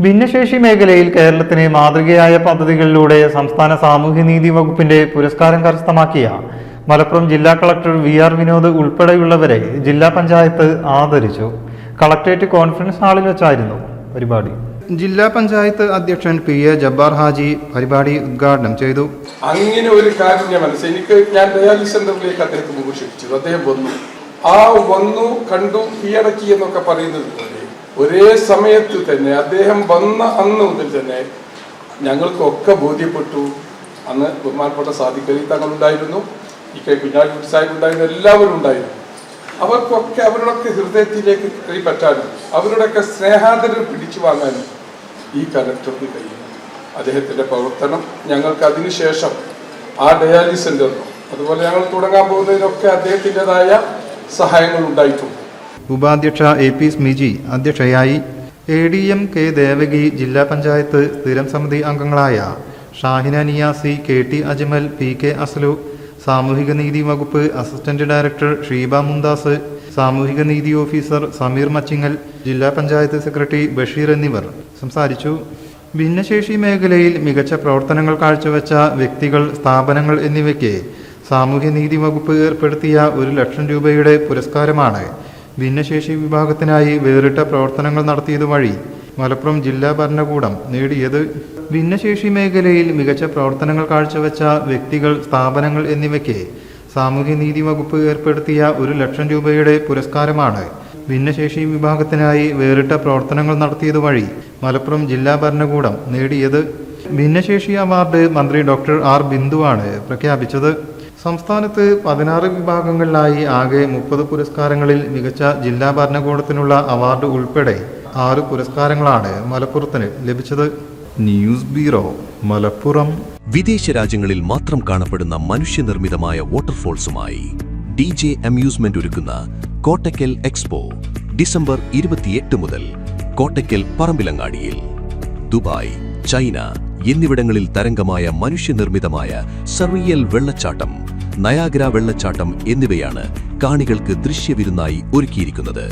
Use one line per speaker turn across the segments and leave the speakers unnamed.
ഭിന്നശേഷി മേഖലയിൽ കേരളത്തിന് മാതൃകയായ പദ്ധതികളിലൂടെ സംസ്ഥാന സാമൂഹ്യനീതി വകുപ്പിന്റെ പുരസ്കാരം കരസ്ഥമാക്കിയ മലപ്പുറം ജില്ലാ കളക്ടർ വി.ആർ. വിനോദ് ഉൾപ്പെടെയുള്ളവരെ ജില്ലാ പഞ്ചായത്ത് ആദരിച്ചു. കളക്ടറേറ്റ് കോൺഫറൻസ് ഹാളിൽ വെച്ചായിരുന്നു പരിപാടി. ജില്ലാ പഞ്ചായത്ത് അധ്യക്ഷൻ പി.എ. ജബ്ബാർ ഹാജി പരിപാടി ഉദ്ഘാടനം ചെയ്തു.
അങ്ങനെ ഒരു കാര്യം എനിക്ക് ഞാൻ ഡയാലിസിസ് സെന്ററിലേക്ക് അദ്ദേഹത്തെ മുമ്പ് ക്ഷണിച്ചു. അദ്ദേഹം വന്നു കണ്ടു കീഴടക്കി എന്നൊക്കെ പറയുന്നത് പോലെ ഒരേ സമയത്ത് തന്നെ അദ്ദേഹം വന്ന അന്ന് മുതൽ തന്നെ ഞങ്ങൾക്കൊക്കെ ബോധ്യപ്പെട്ടു. അന്ന് ബഹുമാനപ്പെട്ട സാദിഖ് അലി തങ്ങളുണ്ടായിരുന്നു, ഇ.കെ. കുഞ്ഞാലിക്കുട്ടി സാഹിബ് ഉണ്ടായിരുന്നു, എല്ലാവരും ഉണ്ടായിരുന്നു. അവർക്കൊക്കെ അവരുടെയൊക്കെ ഹൃദയത്തിലേക്ക് കൈപ്പറ്റാനും അവരുടെയൊക്കെ സ്നേഹാദരം പിടിച്ചു വാങ്ങാനും ഈ കലക്ടർക്ക് കഴിയും. അദ്ദേഹത്തിന്റെ പ്രവർത്തനം ഞങ്ങൾക്ക് അതിനുശേഷം ആ ഡയാലിസിസ് സെന്ററിനും അതുപോലെ ഞങ്ങൾ തുടങ്ങാൻ പോകുന്നതിനൊക്കെ അദ്ദേഹത്തിൻ്റെതായ സഹായങ്ങൾ ഉണ്ടായിട്ടുണ്ട്.
ഉപാധ്യക്ഷ എ.പി. സ്മിജി അധ്യക്ഷയായി. എ.ഡി.എം. കെ. ദേവകി, ജില്ലാ പഞ്ചായത്ത് സ്ഥിരം സമിതി അംഗങ്ങളായ ഷാഹിന നിയാസി, കെ.ടി. അജ്മൽ, പി.കെ. അസ്ലു, സാമൂഹിക നീതി വകുപ്പ് അസിസ്റ്റന്റ് ഡയറക്ടർ ഷീബ മുന്താസ്, സാമൂഹിക നീതി ഓഫീസർ സമീർ മച്ചിങ്ങൽ, ജില്ലാ പഞ്ചായത്ത് സെക്രട്ടറി ബഷീർ എന്നിവർ സംസാരിച്ചു. ഭിന്നശേഷി മേഖലയിൽ മികച്ച പ്രവർത്തനങ്ങൾ കാഴ്ചവെച്ച വ്യക്തികൾ, സ്ഥാപനങ്ങൾ എന്നിവയ്ക്ക് സാമൂഹ്യനീതി വകുപ്പ് ഏർപ്പെടുത്തിയ 1,00,000 രൂപയുടെ പുരസ്കാരമാണ് ഭിന്നശേഷി വിഭാഗത്തിനായി വേറിട്ട പ്രവർത്തനങ്ങൾ നടത്തിയത് വഴി മലപ്പുറം ജില്ലാ ഭരണകൂടം നേടിയത്. ഭിന്നശേഷി മേഖലയിൽ മികച്ച പ്രവർത്തനങ്ങൾ കാഴ്ചവെച്ച വ്യക്തികൾ, സ്ഥാപനങ്ങൾ എന്നിവയ്ക്ക് സാമൂഹ്യനീതി വകുപ്പ് ഏർപ്പെടുത്തിയ 1,00,000 രൂപയുടെ പുരസ്കാരമാണ് ഭിന്നശേഷി വിഭാഗത്തിനായി വേറിട്ട പ്രവർത്തനങ്ങൾ നടത്തിയത് വഴി മലപ്പുറം ജില്ലാ ഭരണകൂടം നേടിയത്. ഭിന്നശേഷി അവാർഡ് മന്ത്രി ഡോക്ടർ ആർ. ബിന്ദുവാണ് പ്രഖ്യാപിച്ചത്. സംസ്ഥാനത്ത് 16 വിഭാഗങ്ങളിലായി ആകെ 30 പുരസ്കാരങ്ങളിൽ മികച്ച ജില്ലാ ഭരണകൂടത്തിനുള്ള അവാർഡ് ഉൾപ്പെടെ 6 പുരസ്കാരങ്ങളാണ് മലപ്പുറത്തിന് ലഭിച്ചത്. News bureau, Malappuram.
വിദേശ രാജ്യങ്ങളിൽ മാത്രം കാണപ്പെടുന്ന മനുഷ്യനിർമ്മിതമായ വാട്ടർഫോൾസുമായി DJ അമ്യൂസ്മെന്റ് ഒരുക്കുന്ന കോട്ടക്കൽ എക്സ്പോ ഡിസംബർ 28 മുതൽ കോട്ടക്കൽ പറമ്പിലങ്ങാടിയിൽ. ദുബായ്, ചൈന എന്നിവിടങ്ങളിൽ തരംഗമായ മനുഷ്യനിർമ്മിതമായ സർറിയൽ വെള്ളച്ചാട്ടം, നയാഗ്ര വെള്ളച്ചാട്ടം എന്നിവയാണ് കാണികൾക്ക് ദൃശ്യവിരുന്നായി ഒരുക്കിയിരിക്കുന്നത്.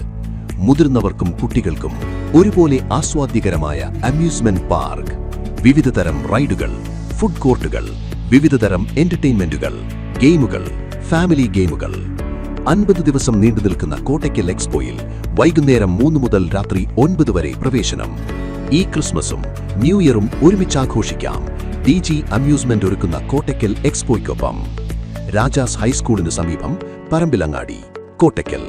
മുതിർന്നവർക്കും കുട്ടികൾക്കും ഒരുപോലെ ആസ്വാദ്യകരമായ അമ്യൂസ്മെന്റ് പാർക്ക്, വിവിധതരം റൈഡുകൾ, ഫുഡ് കോർട്ടുകൾ, വിവിധതരം എന്റർടൈൻമെന്റുകൾ, ഗെയിമുകൾ, ഫാമിലി ഗെയിമുകൾ. 50 ദിവസം നീണ്ടു നിൽക്കുന്ന കോട്ടക്കൽ എക്സ്പോയിൽ വൈകുന്നേരം 3 മുതൽ രാത്രി 9 വരെ പ്രവേശനം. ഈ ക്രിസ്മസും ന്യൂ ഇയറും ഒരുമിച്ച് ആഘോഷിക്കാം DG അമ്യൂസ്മെന്റ് ഒരുക്കുന്ന കോട്ടക്കൽ എക്സ്പോയ്ക്കൊപ്പം. രാജാസ് ഹൈസ്കൂളിന് സമീപം, പറമ്പിലങ്ങാടി, കോട്ടക്കൽ.